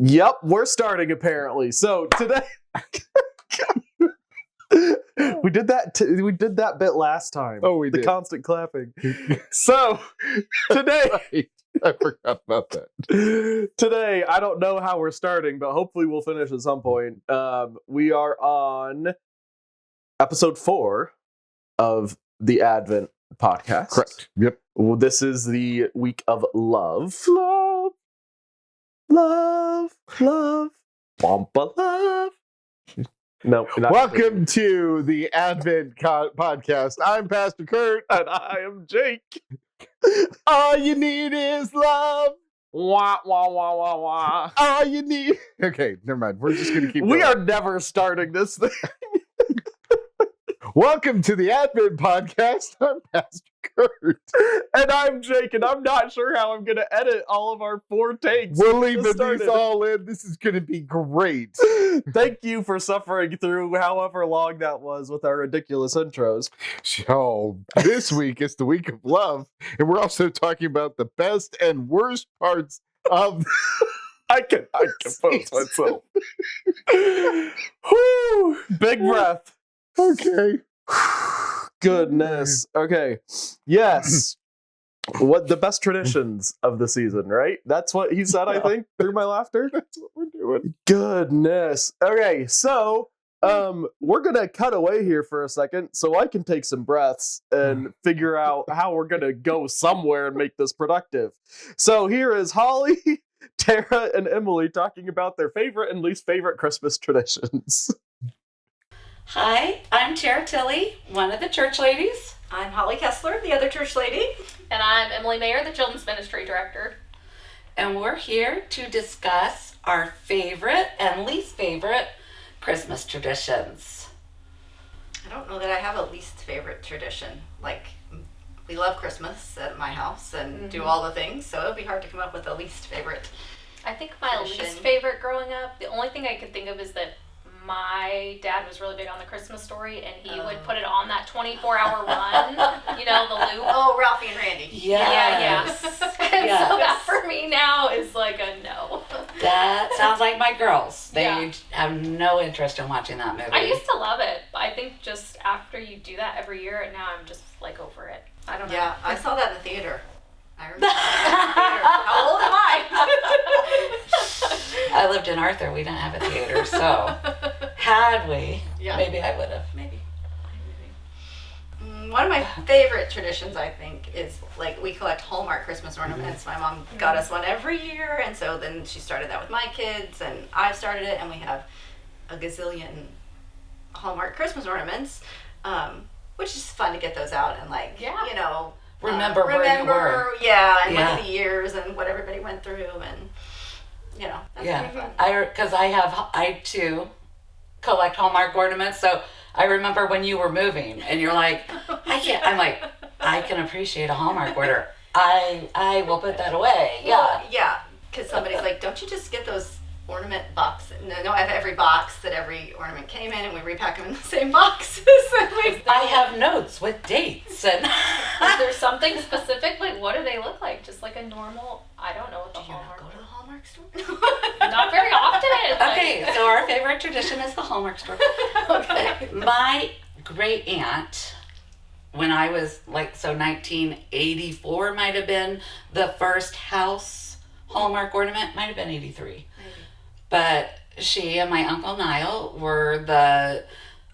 Yep, we're starting apparently. So today, we did that bit last time. Oh, we did. The constant clapping. So today, Right. I forgot about that. Today, I don't know how we're starting, but hopefully we'll finish at some point. We are on episode 4 of the Advent podcast. Correct. Yep. Well, this is the week of love. Love. Love. Love. Bumpa love. No. Welcome to the Advent podcast. I'm Pastor Kurt. And I am Jake. All you need is love. Wah, wah, wah, wah, wah. All you need. Okay, never mind. We're just going to keep We going. are never starting this thing. Welcome to the Advent podcast. I'm Pastor Kurt. And I'm Jake, and I'm not sure how I'm going to edit all of our 4 takes. We're leaving these all in. This is going to be great. Thank you for suffering through however long that was with our ridiculous intros. So, this week is the week of love, and we're also talking about the best and worst parts of I can post myself. Whew, big breath. Okay. Goodness. Okay. Yes. What the best traditions of the season, right? That's what he said, I think, through my laughter. That's what we're doing. Goodness. Okay, so we're gonna cut away here for a second so I can take some breaths and figure out how we're gonna go somewhere and make this productive. So here is Holly, Tara, and Emily talking about their favorite and least favorite Christmas traditions. Hi, I'm Tara Tilley, one of the church ladies. I'm Holly Kessler, the other church lady. And I'm Emily Mayer, the Children's Ministry Director. And we're here to discuss our favorite and least favorite Christmas traditions. I don't know that I have a least favorite tradition. Like, we love Christmas at my house and do all the things, so it would be hard to come up with a least favorite. I think my Tradition. least favorite growing up, the only thing I could think of is that my dad was really big on the Christmas Story, and he would put it on that 24-hour run, you know, the loop. Oh, Ralphie and Randy. Yeah. Yes. And so that for me now is like a no. That sounds like my girls. They Yeah. have no interest in watching that movie. I used to love it, but I think just after you do that every year, and now I'm just like over it. I don't know. Yeah, I saw that in the theater. I remember that in the theater. How old am I? I lived in Arthur. We didn't have a theater, so had we, Yeah. maybe I would have. Maybe. One of my favorite traditions, I think, is like we collect Hallmark Christmas ornaments. My mom got us one every year, and so then she started that with my kids, and I've started it, and we have a gazillion Hallmark Christmas ornaments, which is fun to get those out and like, Yeah. you know, Remember where you were. Yeah, and Yeah. look at the years and what everybody went through, and you know, that's kind of fun. Because I too collect Hallmark ornaments, so I remember when you were moving and you're like, I'm like, I can appreciate a Hallmark order. I will put that away. Well, yeah, because somebody's like, don't you just get those ornament boxes? No, I have every box that every ornament came in, and we repack them in the same boxes. I have notes with dates and Is there something specific? Like, what do they look like? Just like a normal, I don't know what the Do you not Hallmark. go to the Hallmark store? Not very often. Like- Okay, so our favorite tradition is the Hallmark store. Okay. My great aunt, when I was 1984 might have been the first house Hallmark ornament, might have been 83. But she and my Uncle Niall were the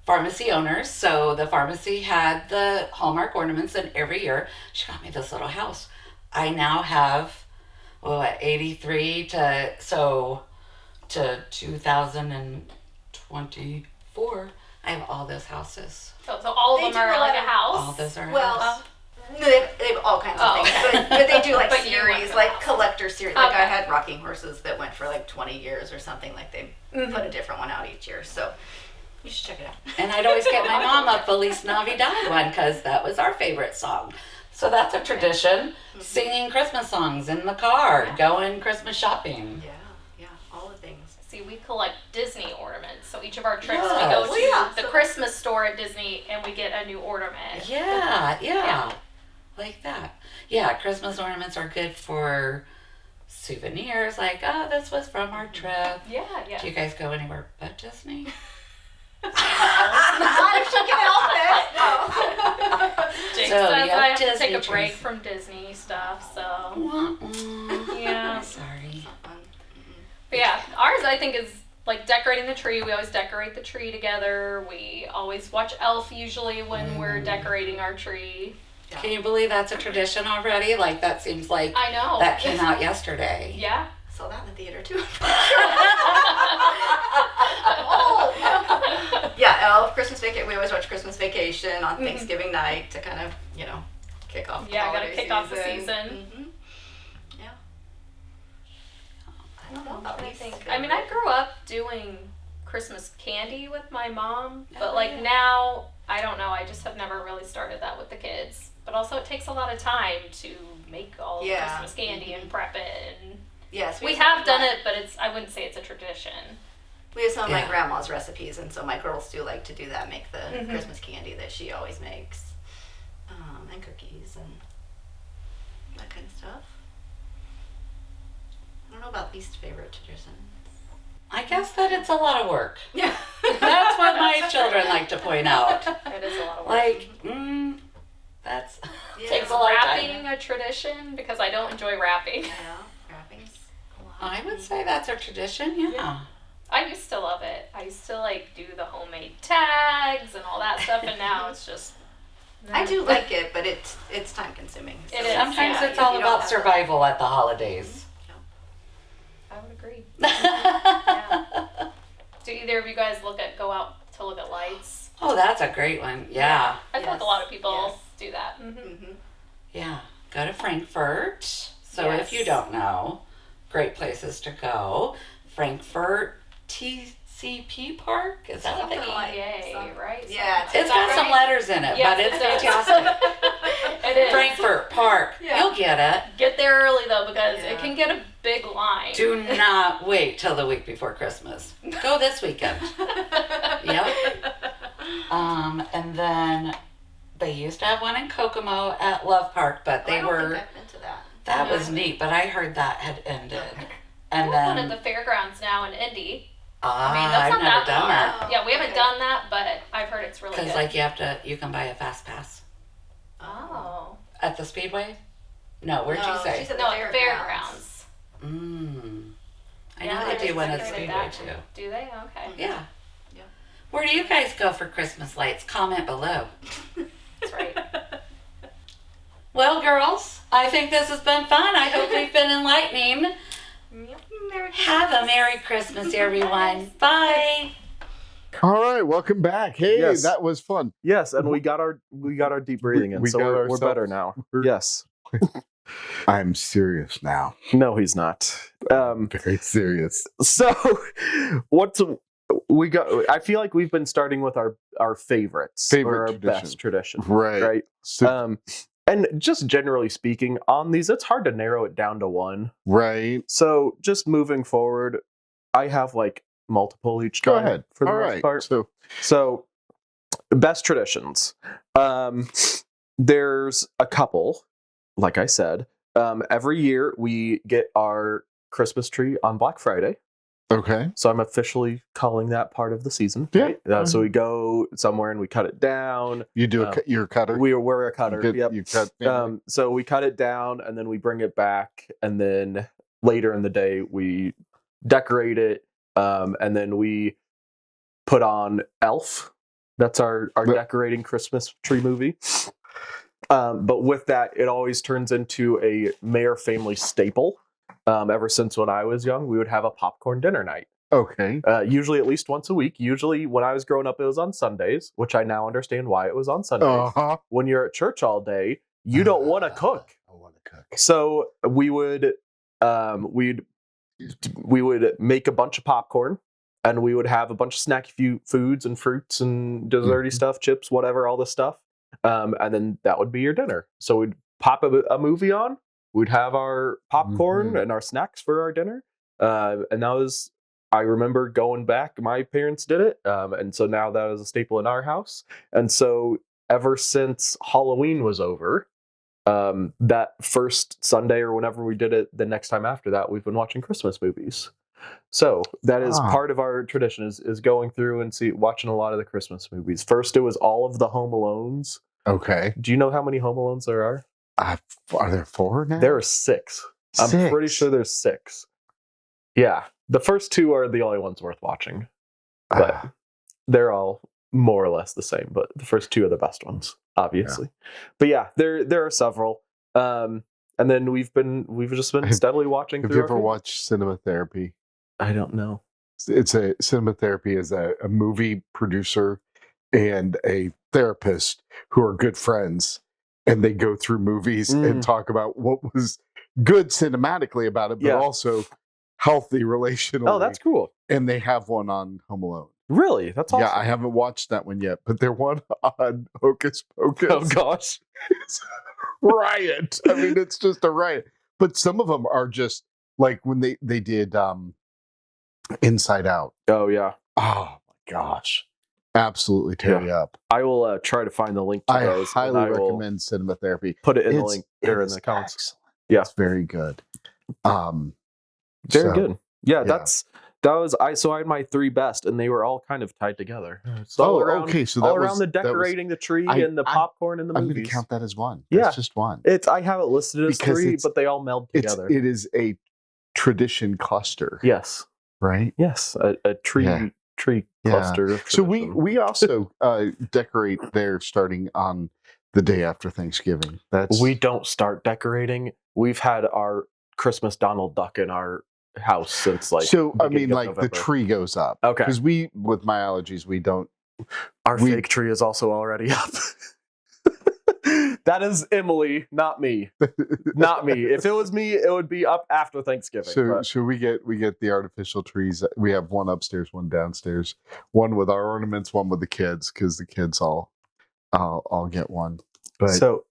pharmacy owners, so the pharmacy had the Hallmark ornaments, and every year she got me this little house. I now have, 83 to 2024, I have all those houses. So all of They them do are a like lot a of- house? All those are Well, houses. no, they have all kinds of Oh. things, but they do like But you series, want like them. collector series. Like Okay. I had rocking horses that went for like 20 years or something. Like they put a different one out each year, so you should check it out. And I'd always get my mom a Feliz Navidad one because that was our favorite song. So that's a tradition. Singing Christmas songs in the car, going Christmas shopping. Yeah, all the things. See, we collect Disney ornaments. So each of our trips, Yes. we go to Well, yeah, the so- Christmas store at Disney, and we get a new ornament. Yeah. Like that. Yeah, Christmas ornaments are good for souvenirs, like, oh, this was from our trip. Yeah, yeah. Do you guys go anywhere but Disney? Not if she can help it. No. Jake So, says you have I have to Disney take a break trees. from Disney stuff, so Yeah. Sorry. but yeah, ours I think is like decorating the tree. We always decorate the tree together. We always watch Elf usually when we're decorating our tree. Can you believe that's a tradition already? Like, that seems like I know. that came out yesterday. Yeah. Saw that in the theater too. Oh. Yeah, Elf, Christmas Vacation. We always watch Christmas Vacation on Thanksgiving night to kind of, kick off. Yeah, gotta holiday kick off the season. Mhm. Yeah. I don't know about I these. think. I mean, I grew up doing Christmas candy with my mom, but Oh, like yeah. now, I don't know. I just have never really started that with the kids. But also, it takes a lot of time to make all the Yeah. Christmas candy and prep it. And Yes, we have done it, but I wouldn't say it's a tradition. We have some of Yeah. my grandma's recipes, and so my girls do like to do that, make the Mhm. Christmas candy that she always makes, and cookies and that kind of stuff. I don't know about least favorite traditions. I guess that it's a lot of work. Yeah. That's what my children like to point out. It is a lot of work. Like, that's takes a lot of Wrapping time. a tradition because I don't enjoy wrapping. Yeah, wrappings. A lot. I would say that's a tradition, yeah. I used to love it. I used to like do the homemade tags and all that stuff, and now it's just. I do like it, but it's time consuming. It is. Sometimes Yeah, it's all you don't about have to- survival at the holidays. I would agree. Yeah. Do either of you guys go out to look at lights? Oh, that's a great one. Yeah. I feel like a Yes. lot of people Yes. do that. Mm-hmm. Yeah. Go to Frankfurt. So Yes. if you don't know, great places to go. Frankfurt TCP Park. Is that what they Something call it? Yay, Some- right? Yeah, It's got some letters in it, Yes, but it's it does. fantastic. It is. Frankfurt Park. Yeah. You'll get it. Get there early though because Yeah. it can get a big line. Do not wait till the week before Christmas. Go this weekend. Yep. And then they used to have one in Kokomo at Love Park, but I they don't were think I've been to that. that was neat. But I heard that had ended. And There's one at then the Fairgrounds now in Indy. I mean, that's I've not never that done far. that Yeah, we haven't Okay. done that, but I've heard it's really because good. you can buy a fast pass Oh. at the Speedway. No, where'd No, you say? she said No, the at the Fairgrounds. I Yeah, know they they do one at decorated Speedway that. too. Do they? Okay. Yeah. Yeah. Where do you guys go for Christmas lights? Comment below. That's right. Well, girls, I think this has been fun. I hope we've been enlightening. Yep. Have a Merry Christmas, everyone. Bye. All right, welcome back. Hey, Yes. that was fun. Yes, and we got our deep breathing in, We so got we're ourselves- better now. Yes. I'm serious now. No, he's not. Very serious. So we got? I feel like we've been starting with our favorites Favorite or our tradition. best tradition, Right. right? So, And just generally speaking, on these, it's hard to narrow it down to one. right. So just moving forward, I have like multiple each Go time ahead. for the All most right. part. So, So best traditions. There's a couple, like I said. Every year we get our Christmas tree on Black Friday. okay. So I'm officially calling that part of the season. Yeah. Right? So we go somewhere and we cut it down. You do Um, your cutter. We're a cutter. You, Yep. you cut. So we cut it down and then we bring it back, and then later in the day we decorate it, and then we put on Elf. That's our Yep. decorating Christmas tree movie. But with that, it always turns into a Mayer family staple. Ever since when I was young, we would have a popcorn dinner night. Okay. Usually at least once a week. Usually when I was growing up, it was on Sundays, which I now understand why it was on Sundays. Uh-huh. When you're at church all day, you don't want to cook. I want to cook. So we would we would make a bunch of popcorn, and we would have a bunch of snacky foods and fruits and desserty stuff, chips, whatever, all this stuff. And then that would be your dinner. So we'd pop a movie on. We'd have our popcorn Mhm. and our snacks for our dinner. And that was, I remember going back, my parents did it. And so now that is a staple in our house. And so ever since Halloween was over, that first Sunday or whenever we did it, the next time after that, we've been watching Christmas movies. So that is part of our tradition is going through and watching a lot of the Christmas movies. First, it was all of the Home Alones. Okay. Do you know how many Home Alones there are? Are there 4 now? There are 6. I'm pretty sure there's 6. Yeah. The first 2 are the only ones worth watching. But they're all more or less the same. But the first 2 are the best ones, obviously. Yeah. But yeah, there are several. And then we've just been steadily watching. Have you ever watched Cinematherapy? I don't know. Cinematherapy is a movie producer and a therapist who are good friends, and they go through movies and talk about what was good cinematically about it, but also healthy relationally. Oh, that's cool. And they have one on Home Alone. Really? That's awesome. Yeah, I haven't watched that one yet, but they're one on Hocus Pocus. Oh gosh. It's a riot. I mean, it's just a riot. But some of them are just like when they did Inside Out. Oh yeah. Oh my gosh. Absolutely tear you up. I will try to find the link to those. I highly recommend Cinematherapy. Put it in the link or in the comments. Excellent. Yeah. It's very good. Very good. Yeah, I had my 3 best, and they were all kind of tied together. So okay. So all around the decorating the tree and the popcorn and the movies. I'm going to count that as one. Yeah. That's just one. I have it listed as because 3, but they all meld together. It is a tradition cluster. Yes. Right? Yes. A tree cluster. Of so we also decorate there starting on the day after Thanksgiving. We don't start decorating. We've had our Christmas Donald Duck in our house since November. The tree goes up. Okay. Because with my allergies, we don't. Our fake tree is also already up. That is Emily, not me. Not me. If it was me, it would be up after Thanksgiving. So we get the artificial trees. We have one upstairs, one downstairs, one with our ornaments, one with the kids, because the kids all get one. But so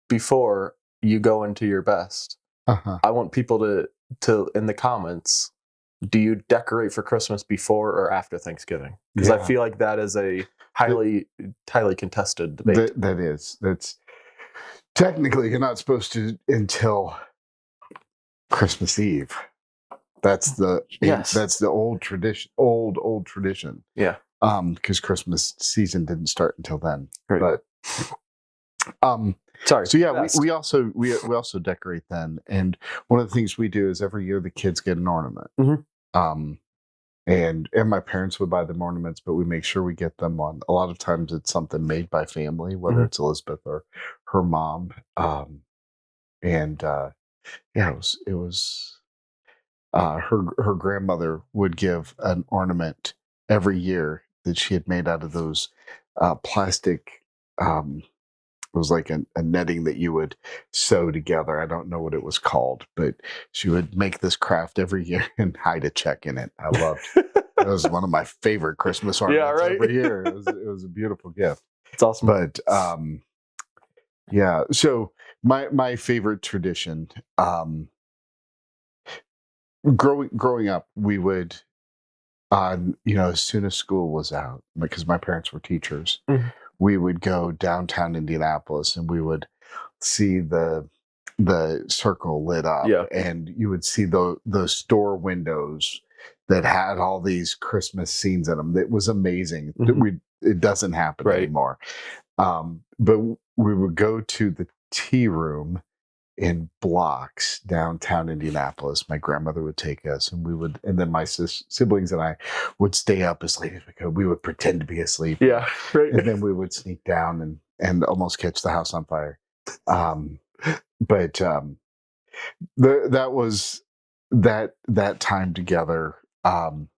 before you go into your best, I want people to in the comments, do you decorate for Christmas before or after Thanksgiving? Because I feel like that is a highly contested debate. That's technically you're not supposed to until Christmas Eve. That's the old tradition. Yeah. Because Christmas season didn't start until then. Right. But sorry. So yeah, we also decorate then, and one of the things we do is every year the kids get an ornament. Mm-hmm. And my parents would buy them ornaments, but we make sure we get them on. A lot of times it's something made by family, whether it's Elizabeth or her mom. It was her grandmother would give an ornament every year that she had made out of those plastic. It was like a netting that you would sew together. I don't know what it was called, but she would make this craft every year and hide a check in it. I loved it. It was one of my favorite Christmas ornaments every year. It was a beautiful gift. It's awesome. But so my favorite tradition, growing up, we would, as soon as school was out, because my parents were teachers, we would go downtown Indianapolis and we would see the circle lit up, and you would see those store windows that had all these Christmas scenes in them. It was amazing. It doesn't happen anymore. But we would go to the tea room in blocks downtown Indianapolis. My grandmother would take us, and then my siblings and I would stay up as late as we could. We would pretend to be asleep. Yeah, right. And then we would sneak down and almost catch the house on fire. But that was that time together. And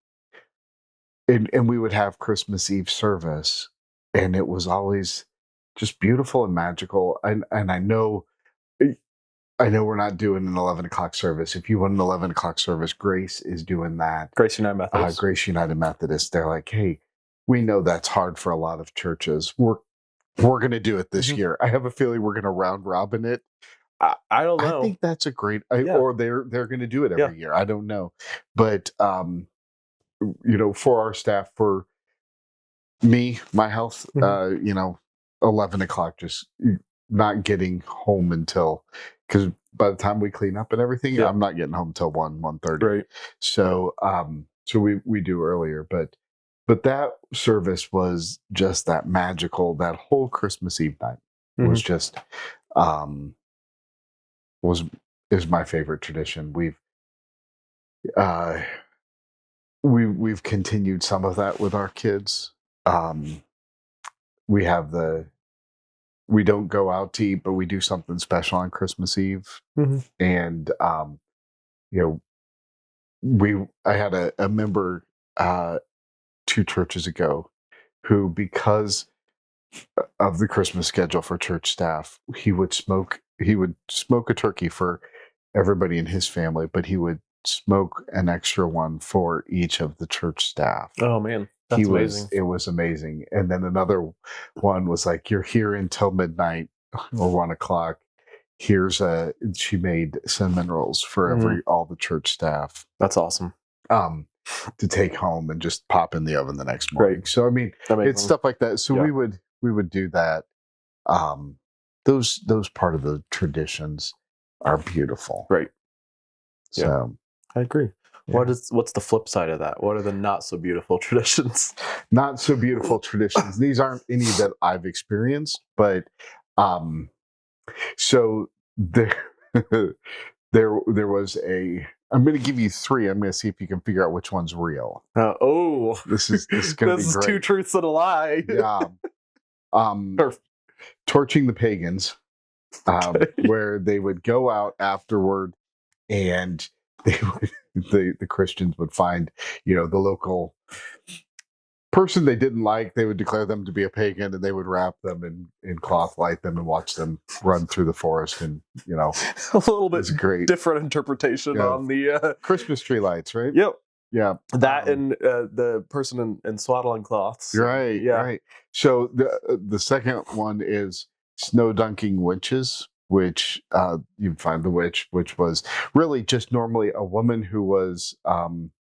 we would have Christmas Eve service, and it was always just beautiful and magical. And I know we're not doing an 11 o'clock service. If you want an 11 o'clock service, Grace is doing that. Grace United Methodist. Grace United Methodist. They're like, hey, we know that's hard for a lot of churches. We're going to do it this year. I have a feeling we're going to round robin it. I don't know. I think that's a great, or they're going to do it every year. I don't know. But, for our staff, for me, my health, 11 o'clock, just not getting home until, because by the time we clean up and everything, Yeah. I'm not getting home till 1:30. Right. So we do earlier, but that service was just that magical. That whole Christmas Eve night was just is my favorite tradition. We've continued some of that with our kids. We don't go out to eat, but we do something special on Christmas Eve. And I had a member 2 churches ago who, because of the Christmas schedule for church staff, he would smoke a turkey for everybody in his family, but he would smoke an extra one for each of the church staff. Oh man, that's amazing. It was amazing. And then another one was like, you're here until midnight or 1:00. She made cinnamon rolls for all the church staff. That's awesome. To take home and just pop in the oven the next morning. Right. So I mean, it's stuff like that. So we would do that. Those part of the traditions are beautiful. Right. So I agree. Yeah. What's the flip side of that? What are the not so beautiful traditions? Not so beautiful traditions. These aren't any that I've experienced, but so there was I'm going to give you 3. I'm going to see if you can figure out which one's real. This is going to be great. 2 truths and a lie. Yeah. Torching the pagans, where they would go out afterward, and the Christians would find, the local person they didn't like. They would declare them to be a pagan, and they would wrap them in cloth, light them, and watch them run through the forest. And a little bit great different interpretation on the Christmas tree lights, right? Yep. Yeah, that and the person in swaddling cloths. Right. Yeah. Right. So the second one is snow dunking witches, which you find the witch, which was really just normally a woman who was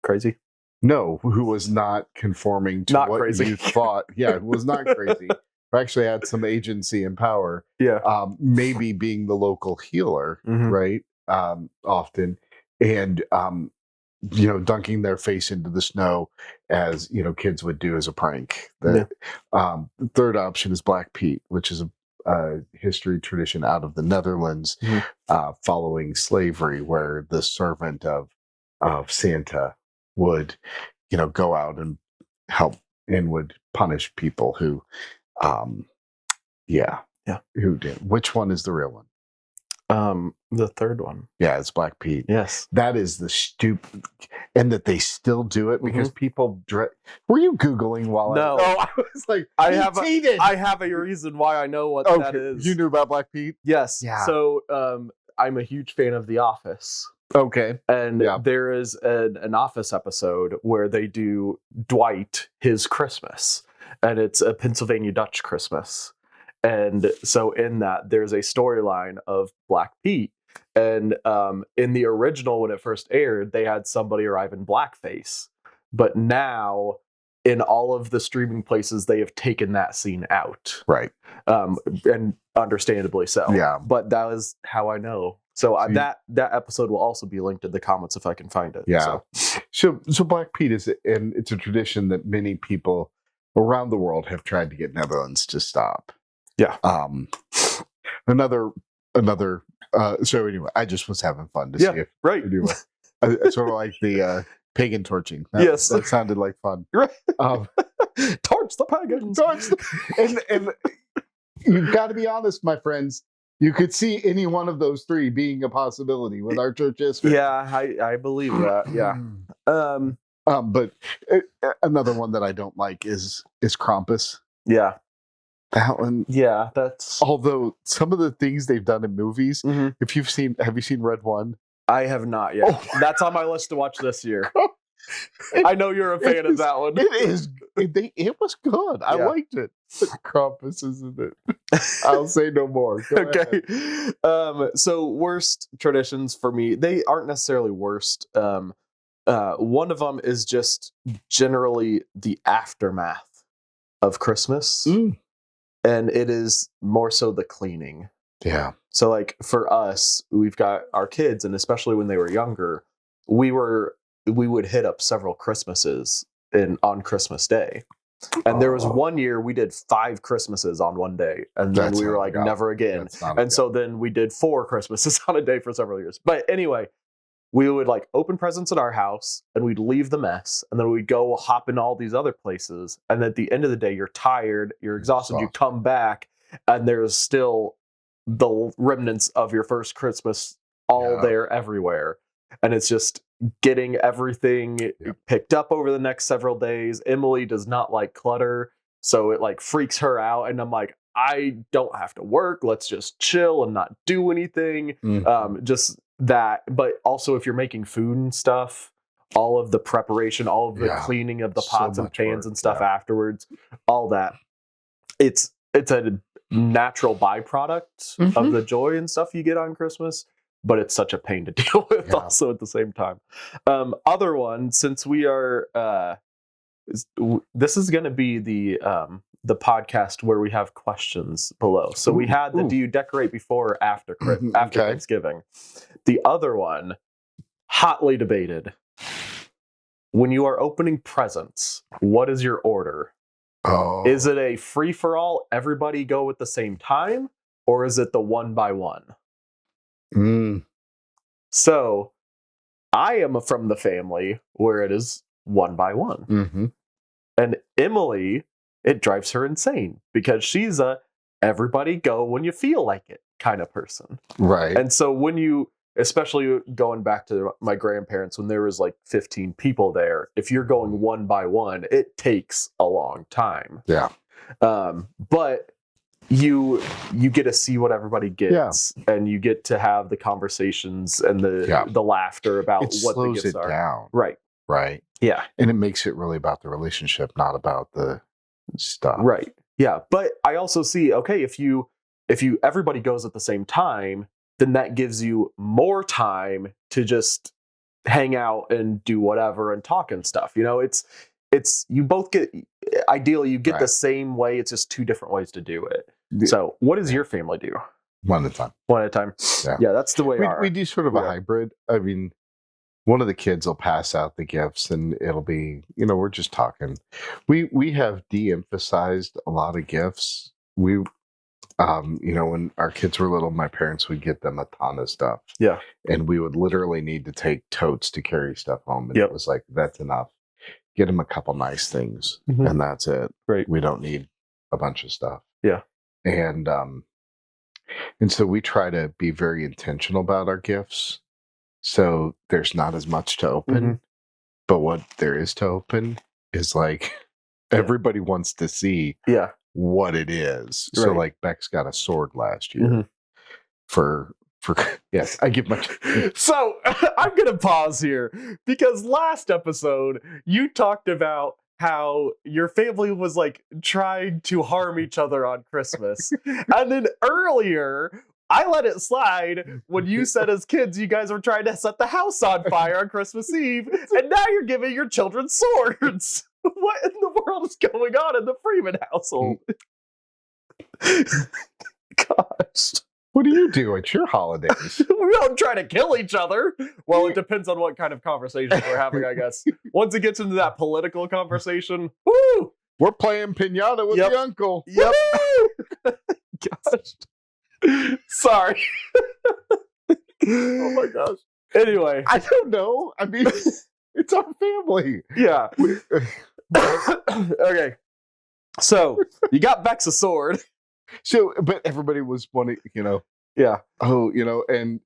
crazy. No, who was not conforming to what crazy. You thought. Yeah, who was not crazy. Who actually had some agency and power. Yeah. Maybe being the local healer, right? Often, and dunking their face into the snow as kids would do as a prank. The third option is Black Pete, which is a history tradition out of the Netherlands, following slavery, where the servant of Santa would go out and help and would punish people who who did. Which one is the real one? The third one. Yeah, it's Black Pete. Yes. That is the stupid, and that they still do it because people were you Googling while No. I was like, I have a reason why I know what that is. You knew about Black Pete? Yes. Yeah. So I'm a huge fan of The Office. Okay. And there is an Office episode where they do Dwight his Christmas, and it's a Pennsylvania Dutch Christmas. And so in that, there's a storyline of Black Pete. And in the original, when it first aired, they had somebody arrive in blackface. But now, in all of the streaming places, they have taken that scene out. Right. And understandably so. Yeah. But that is how I know. So that episode will also be linked in the comments if I can find it. Yeah. So Black Pete it's a tradition that many people around the world have tried to get Netherlands to stop. Yeah. So anyway, I just was having fun to see if right. Anyway, sort of like the pagan torching. Yes, that sounded like fun. Right. Torch the pagans. And you've got to be honest, my friends. You could see any one of those 3 being a possibility with our church history. Yeah, I believe that. Yeah. But another one that I don't like is Krampus. Yeah. That one. Yeah, that's. Although some of the things they've done in movies, have you seen Red One? I have not yet. Oh. That's on my list to watch this year. I know you're a fan of that one. It is. It was good. I liked it. Krampus, isn't it? I'll say no more. Go okay. So worst traditions for me, they aren't necessarily worst. One of them is just generally the aftermath of Christmas. And it is more so the cleaning. Yeah. So like for us, we've got our kids, and especially when they were younger, we would hit up several Christmases on Christmas Day. And there was one year we did 5 Christmases on one day, and then we were like, never again. And so then we did 4 Christmases on a day for several years. But anyway, we would like open presents at our house, and we'd leave the mess, and then we'd go hop in all these other places. And at the end of the day, you're tired, you're exhausted, you come back, and there's still the remnants of your first Christmas all there everywhere. And it's just getting everything picked up over the next several days. Emily does not like clutter, so it like freaks her out, and I'm like, I don't have to work, let's just chill and not do anything. Just that. But also, if you're making food and stuff, all of the preparation, all of the cleaning of the pots and pans and stuff afterwards, all that, it's a natural byproduct of the joy and stuff you get on Christmas, but it's such a pain to deal with also at the same time. Other one, since we are this is going to be the podcast where we have questions below. So we had the do you decorate before or after Thanksgiving? The other one, hotly debated. When you are opening presents, what is your order? Oh. Is it a free-for-all, everybody go at the same time, or is it the one by one? So I am from the family where it is one by one. And Emily, it drives her insane because she's a everybody go when you feel like it kind of person. Right. And so when you, especially going back to my grandparents, when there was like 15 people there, if you're going one by one, it takes a long time. Yeah. But you get to see what everybody gets, and you get to have the conversations and the laughter about what the gifts are. Down. Right. Yeah. And it makes it really about the relationship, not about the stuff. Right. Yeah. But I also see, okay, if you everybody goes at the same time, then that gives you more time to just hang out and do whatever and talk and stuff. You know, it's you both get, ideally you get the same way. It's just 2 different ways to do it. So what does your family do? One at a time. One at a time. Yeah, that's the way we do sort of a hybrid. I mean, one of the kids will pass out the gifts, and it'll be, we're just talking. We have de-emphasized a lot of gifts. We, when our kids were little, my parents would get them a ton of stuff. Yeah. And we would literally need to take totes to carry stuff home. And it was like, that's enough. Get them a couple nice things, and that's it. Right. We don't need a bunch of stuff. Yeah. And so we try to be very intentional about our gifts. So there's not as much to open, but what there is to open is like everybody wants to see what it is. So like Bex got a sword last year for yes, I give my. So I'm gonna pause here because last episode you talked about how your family was like trying to harm each other on Christmas, and then earlier I let it slide when you said as kids you guys were trying to set the house on fire on Christmas Eve, and now you're giving your children swords. What in the world is going on in the Freeman household? Gosh. What do you do at your holidays? We don't try to kill each other. Well, it depends on what kind of conversation we're having, I guess. Once it gets into that political conversation, woo! We're playing piñata with the uncle. Yep. Gosh. Sorry. Oh my gosh. Anyway. I don't know. I mean, it's our family. Yeah. Okay. So, you got Bex a sword. So, but everybody was wanting, Oh, and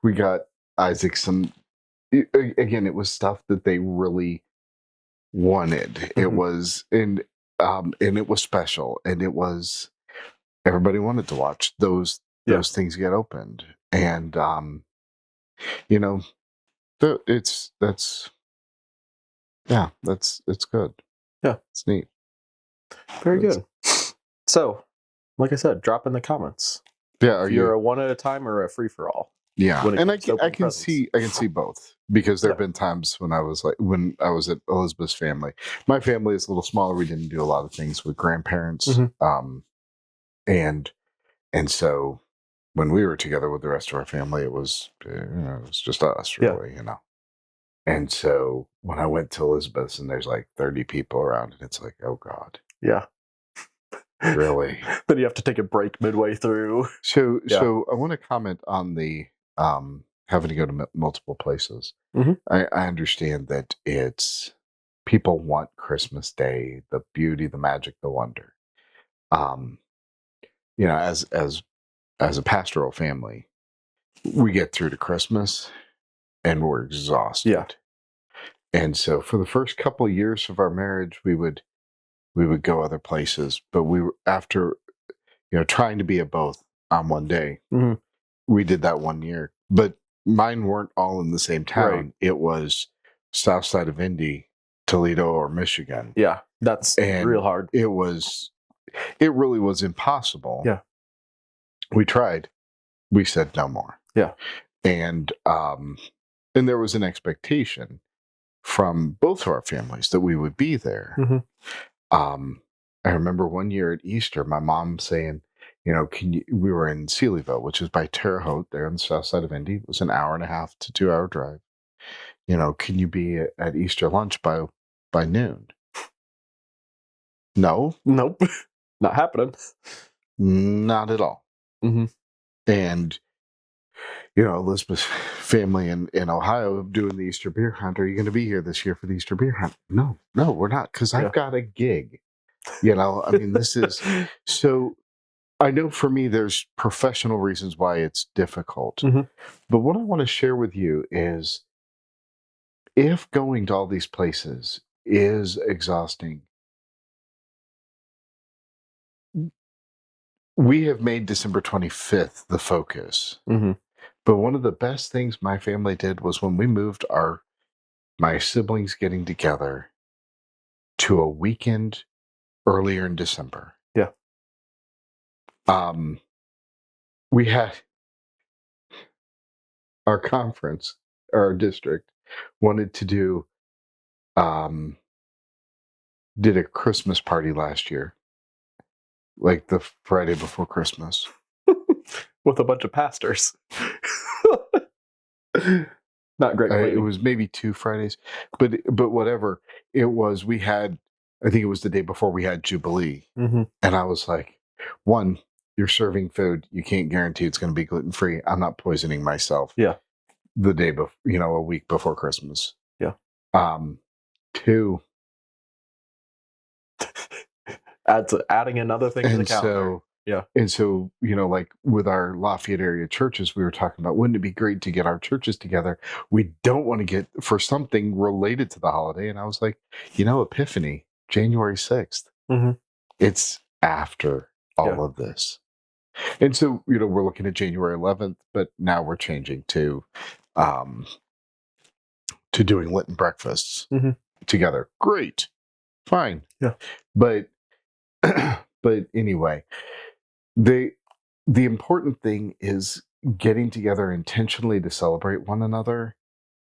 we got Isaac some. Again, it was stuff that they really wanted. It was, and it was special, and it was everybody wanted to watch those things get opened, and it's good. Yeah, it's neat. Very good. So, like I said, drop in the comments. Yeah, you're a one at a time or a free for all? Yeah, and I can see both, because there have been times when I was at Elizabeth's family. My family is a little smaller. We didn't do a lot of things with grandparents, And so when we were together with the rest of our family, it was it was just us, really, And so when I went to Elizabeth's and there's like 30 people around, and it's like, oh God, Yeah. really? Then you have to take a break midway through. So I want to comment on the having to go to multiple places. Mhm. I understand that it's people want Christmas Day, the beauty, the magic, the wonder. As a pastoral family, we get through to Christmas and we're exhausted. Yeah. And so for the first couple of years of our marriage, we would go other places, but we were after trying to be at both on one day. Mhm. We did that 1 year, but mine weren't all in the same town. Right. It was south side of Indy, Toledo, or Michigan. Yeah, that's real hard. It really was impossible. Yeah. We tried. We said no more. Yeah. And there was an expectation from both of our families that we would be there. Mhm. I remember one year at Easter, my mom saying, we were in Sealyville, which is by Terre Haute, there on the south side of Indy. It was an 1.5 to 2 hour drive. Can you be at Easter lunch by noon? No. Nope. Not happening. Not at all. Mm-hmm. And, Elizabeth's family in Ohio doing the Easter beer hunt. Are you going to be here this year for the Easter beer hunt? No, we're not, because I've got a gig. I mean, this is so. I know for me, there's professional reasons why it's difficult. Mm-hmm. But what I want to share with you is, if going to all these places is exhausting, we have made December 25th the focus. Mm-hmm. But one of the best things my family did was when we moved my siblings getting together to a weekend earlier in December. Yeah. We had our conference, our district wanted to do, did a Christmas party last year, like the Friday before Christmas. With a bunch of pastors. Not great. It was maybe 2 Fridays, but whatever it was, we had, I think it was the day before we had Jubilee. Mm-hmm. And I was like, one, you're serving food. You can't guarantee it's going to be gluten-free. I'm not poisoning myself. Yeah. The day before, a week before Christmas. Yeah. 2. Adding another thing to the calendar. And so, like with our Lafayette area churches, we were talking about, wouldn't it be great to get our churches together? We don't want to get for something related to the holiday. And I was like, Epiphany, January 6th. Mm-hmm. It's after all of this. And so, we're looking at January 11th, but now we're changing to doing Lenten breakfasts together. Great. Fine. Yeah. But anyway, the important thing is getting together intentionally to celebrate one another,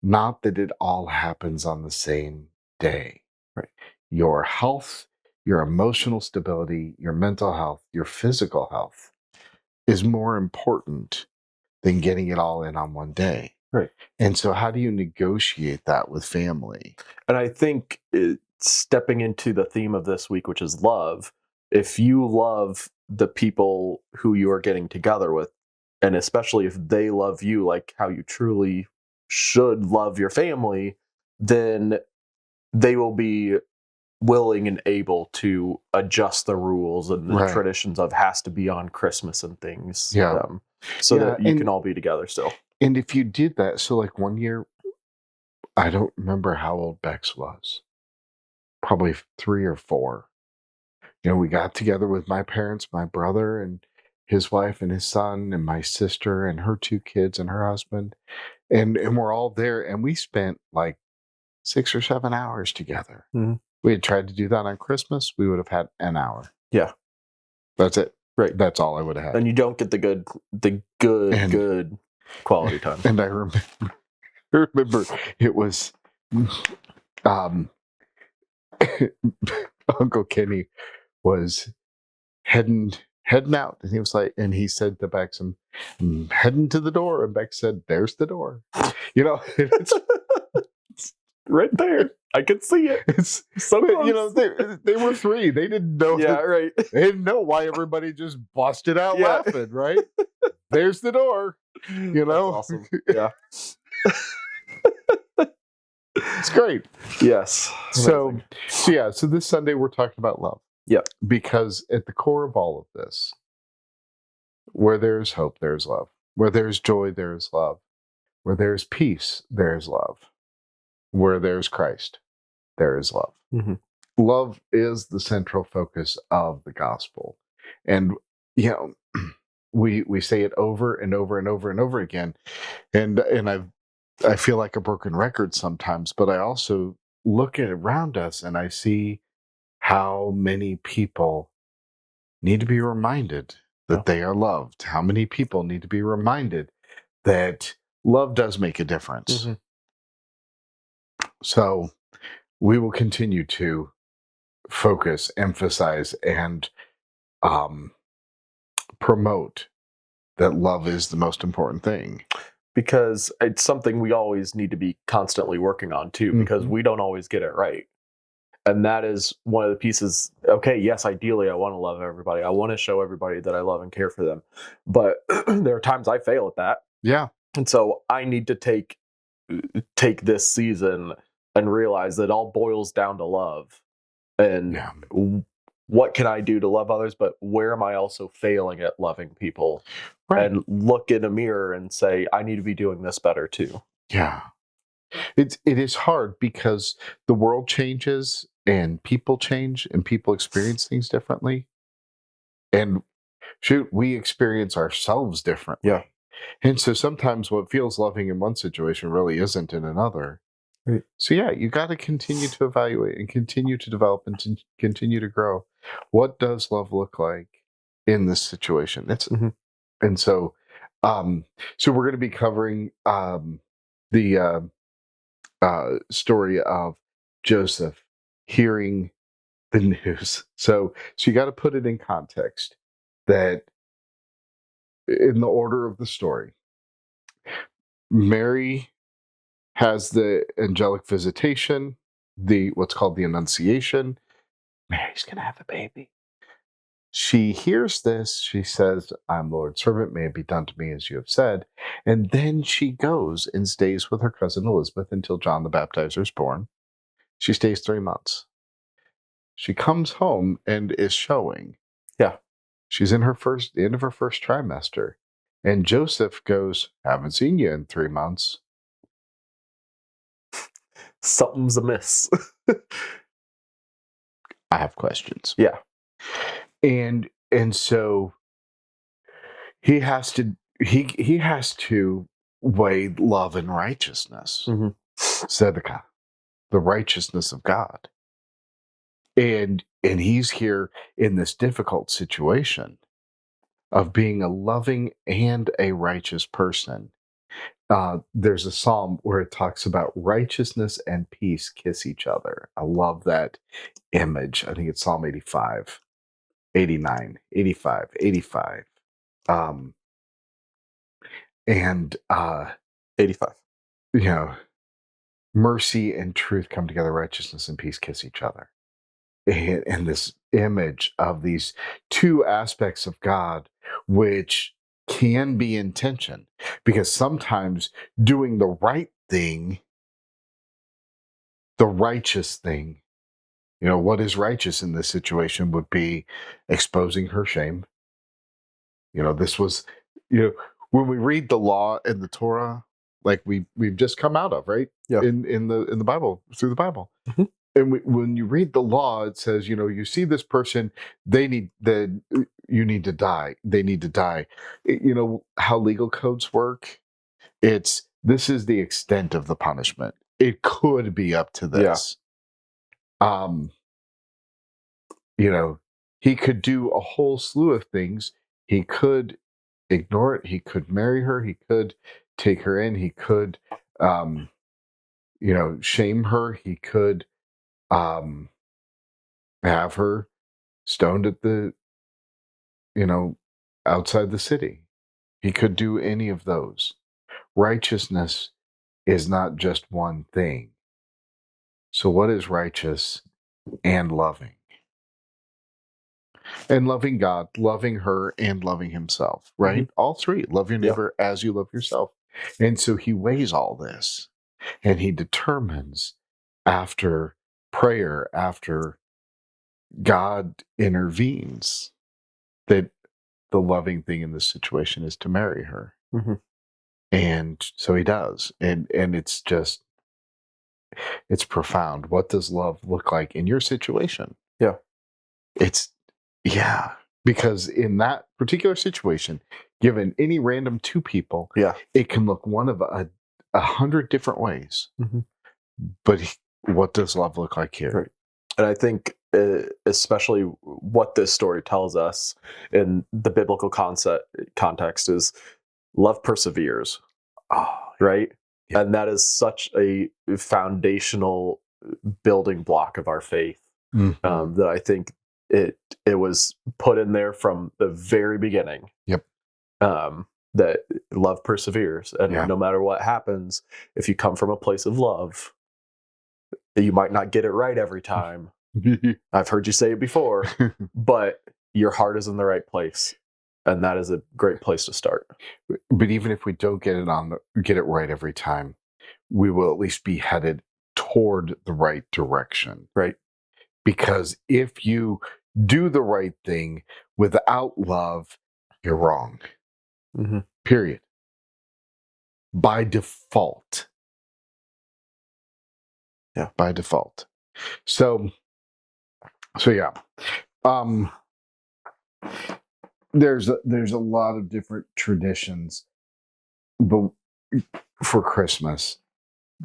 not that it all happens on the same day. Right. Your health, your emotional stability, your mental health, your physical health is more important than getting it all in on one day. Right. And so how do you negotiate that with family? And I think stepping into the theme of this week, which is love, if you love the people who you are getting together with, and especially if they love you like how you truly should love your family, then they will be willing and able to adjust the rules and the traditions of has to be on Christmas and things. So that you can all be together still. And if you did that, so like one year, I don't remember how old Bex was, probably 3 or 4. We got together with my parents, my brother and his wife and his son, and my sister and her 2 kids and her husband. And we're all there. And we spent like 6 or 7 hours together. Mm-hmm. We had tried to do that on Christmas. We would have had an hour. Yeah. That's it. Right. That's all I would have had. And you don't get the good quality time. And I remember it was Uncle Kenny was heading heading out. And he was like, and he said to Bex, I'm heading to the door. And Bex said, there's the door. You know, it's right there. I can see it. It's so close. You know, they were 3. They didn't know. Yeah, right. They didn't know why everybody just busted out laughing, right? There's the door. You know, that's awesome. Yeah, it's great. Yes. So this Sunday we're talking about love. Yeah, because at the core of all of this, where there is hope, there is love. Where there is joy, there is love. Where there is peace, there is love. Where there is Christ, there is love. Mm-hmm. Love is the central focus of the gospel. And, you know, we say it over and over and over and over again. And I feel like a broken record sometimes, but I also look at around us and I see how many people need to be reminded that they are loved. How many people need to be reminded that love does make a difference. Mm-hmm. So we will continue to focus, emphasize, and promote that love is the most important thing. Because it's something we always need to be constantly working on too, because we don't always get it right. And that is one of the pieces. Okay, yes, ideally I want to love everybody. I want to show everybody that I love and care for them. But there are times I fail at that. Yeah. And so I need to take this season and realize that it all boils down to love. And what can I do to love others? But where am I also failing at loving people? Right. And look in a mirror and say, I need to be doing this better too. Yeah. It is hard because the world changes and people change and people experience things differently. And we experience ourselves differently. Yeah. And so sometimes what feels loving in one situation really isn't in another. Right. So you got to continue to evaluate and continue to develop and continue to grow. What does love look like in this situation? And so we're going to be covering the story of Joseph hearing the news. So you got to put it in context that in the order of the story, Mary has the angelic visitation, what's called the Annunciation. Mary's going to have a baby. She hears this. She says, I'm Lord's servant. May it be done to me as you have said. And then she goes and stays with her cousin Elizabeth until John the Baptizer is born. She stays 3 months. She comes home and is showing. Yeah. She's in the end of her first trimester. And Joseph goes, haven't seen you in 3 months. Something's amiss. I have questions. Yeah. And so he has to weigh love and righteousness. Tzedakah, the righteousness of God. And he's here in this difficult situation of being a loving and a righteous person. There's a psalm where it talks about righteousness and peace kiss each other. I love that image. I think it's Psalm 85, 89, 85, 85. And 85. You know, mercy and truth come together, righteousness and peace kiss each other. And this image of these two aspects of God, which can be in tension, because sometimes doing the right thing, the righteous thing, what is righteous in this situation would be exposing her shame. This was, when we read the law and the Torah, like we've just come out of, right? Yeah. In the Bible, through the Bible. Mm-hmm. And when you read the law, it says, you see this person, you need to die. They need to die. How legal codes work? This is the extent of the punishment. It could be up to this. Yeah. He could do a whole slew of things. He could ignore it. He could marry her. He could take her in. He could, shame her. He could, have her stoned at the outside the city. He could do any of those. Righteousness is not just one thing. So what is righteous and loving? And loving God, loving her, and loving himself, right? All three. Love your neighbor as you love yourself. And so he weighs all this, and he determines after prayer, after God intervenes, that the loving thing in this situation is to marry her. And so he does. And it's just, it's profound. What does love look like in your situation? Yeah. Because in that particular situation, given any random two people, it can look one of 100 different ways. But what does love look like here? Right. And I think especially what this story tells us in the biblical context is love perseveres. Right? Yeah. And that is such a foundational building block of our faith that I think it was put in there from the very beginning. That love perseveres. And no matter what happens, if you come from a place of love, you might not get it right every time. I've heard you say it before, but your heart is in the right place. And that is a great place to start. But even if we don't get it right every time, we will at least be headed toward the right direction. Right. Because if you do the right thing without love, you're wrong. Period. By default. Yeah. By default. So yeah. There's a lot of different traditions for Christmas,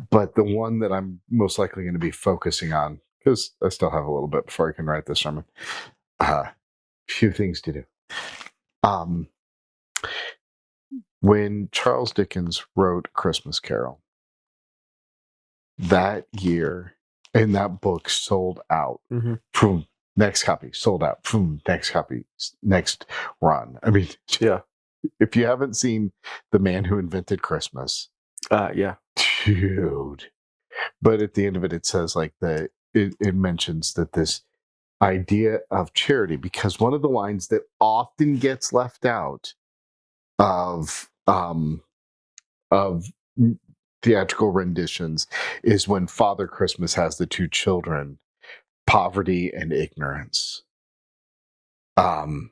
but the one that I'm most likely going to be focusing on, because I still have a little bit before I can write this sermon, few things to do. When Charles Dickens wrote Christmas Carol, that year, and that book sold out. From next copy, sold out. From next copy, next run. I mean, if you haven't seen The Man Who Invented Christmas, dude. But at the end of it, it says like it mentions that this idea of charity, because one of the lines that often gets left out of theatrical renditions is when Father Christmas has the two children, poverty and ignorance. And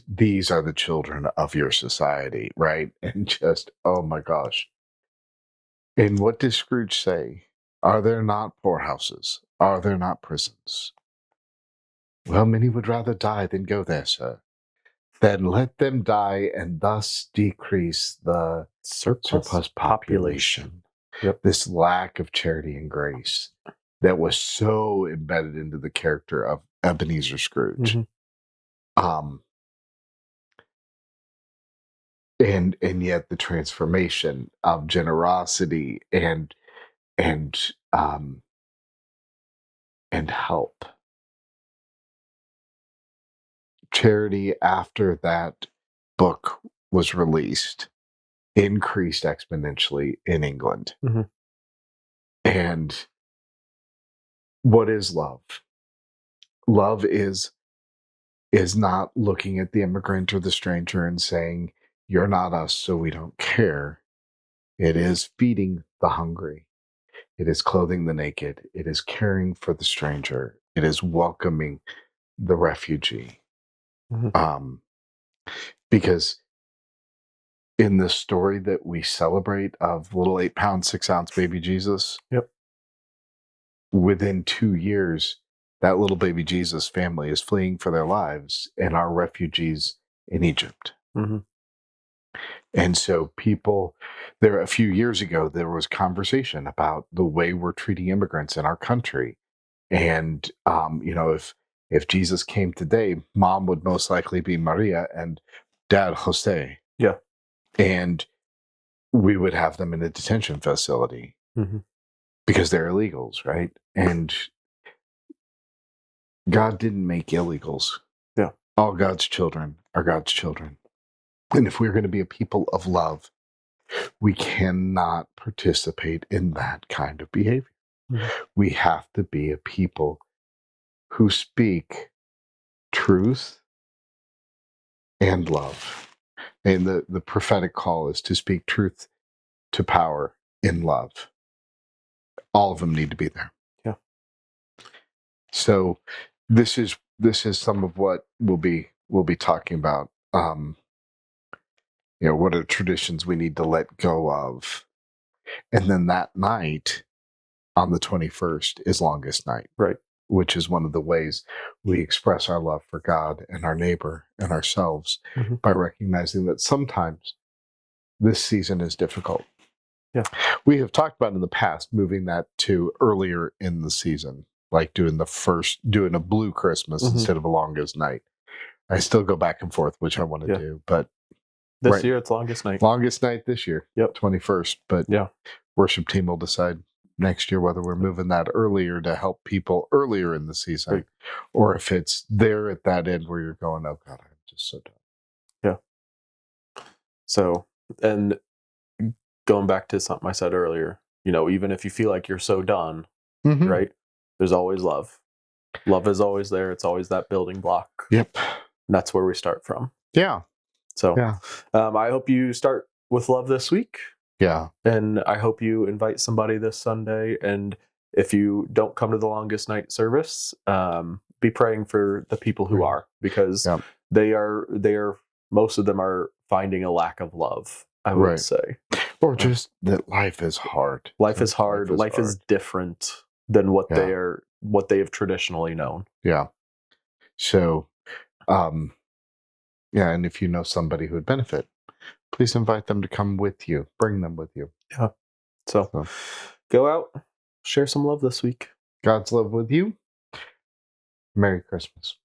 these are the children of your society, right? And just, oh my gosh. And what does Scrooge say? Are there not poorhouses? Are there not prisons? Well, many would rather die than go there, sir. Then let them die and thus decrease the surplus population. This lack of charity and grace that was so embedded into the character of Ebenezer Scrooge. And yet the transformation of generosity and help. Charity after that book was released increased exponentially in England. And what is love? Love is not looking at the immigrant or the stranger and saying, you're not us, so we don't care. It is feeding the hungry. It is clothing the naked. It is caring for the stranger. It is welcoming the refugee. Because in the story that we celebrate of little 8-pound, 6-ounce baby Jesus, within 2 years, that little baby Jesus family is fleeing for their lives and are refugees in Egypt. And so a few years ago, there was conversation about the way we're treating immigrants in our country. And, if Jesus came today, mom would most likely be Maria and dad Jose. And we would have them in a detention facility because they're illegals, right? And God didn't make illegals. All God's children are God's children. And if we're going to be a people of love, we cannot participate in that kind of behavior. Mhm. We have to be a people who speak truth and love. And the prophetic call is to speak truth to power in love. All of them need to be there. Yeah. So this is some of what we'll be talking about. What are traditions we need to let go of? And then that night on the 21st is longest night. Right. Which is one of the ways we express our love for God and our neighbor and ourselves by recognizing that sometimes this season is difficult. Yeah. We have talked about in the past moving that to earlier in the season, like doing a blue Christmas instead of a longest night. I still go back and forth, which I want to do, but this year it's longest night. Longest night this year. Yep. 21st. But worship team will decide next year whether we're moving that earlier to help people earlier in the season, right, or if it's there at that end where you're going, oh God, I'm just so done. Yeah. So, and going back to something I said earlier, even if you feel like you're so done, right, there's always love. Love is always there. It's always that building block. Yep. And that's where we start from. Yeah. So I hope you start with love this week. Yeah. And I hope you invite somebody this Sunday. And if you don't come to the longest night service, be praying for the people who are, because they are, most of them are finding a lack of love, I would say. Or just that life is hard. Life is hard. Life is different than what they have traditionally known. Yeah. So, and if you know somebody who would benefit, please invite them to come with you. Bring them with you. Yeah. So go out, share some love this week. God's love with you. Merry Christmas.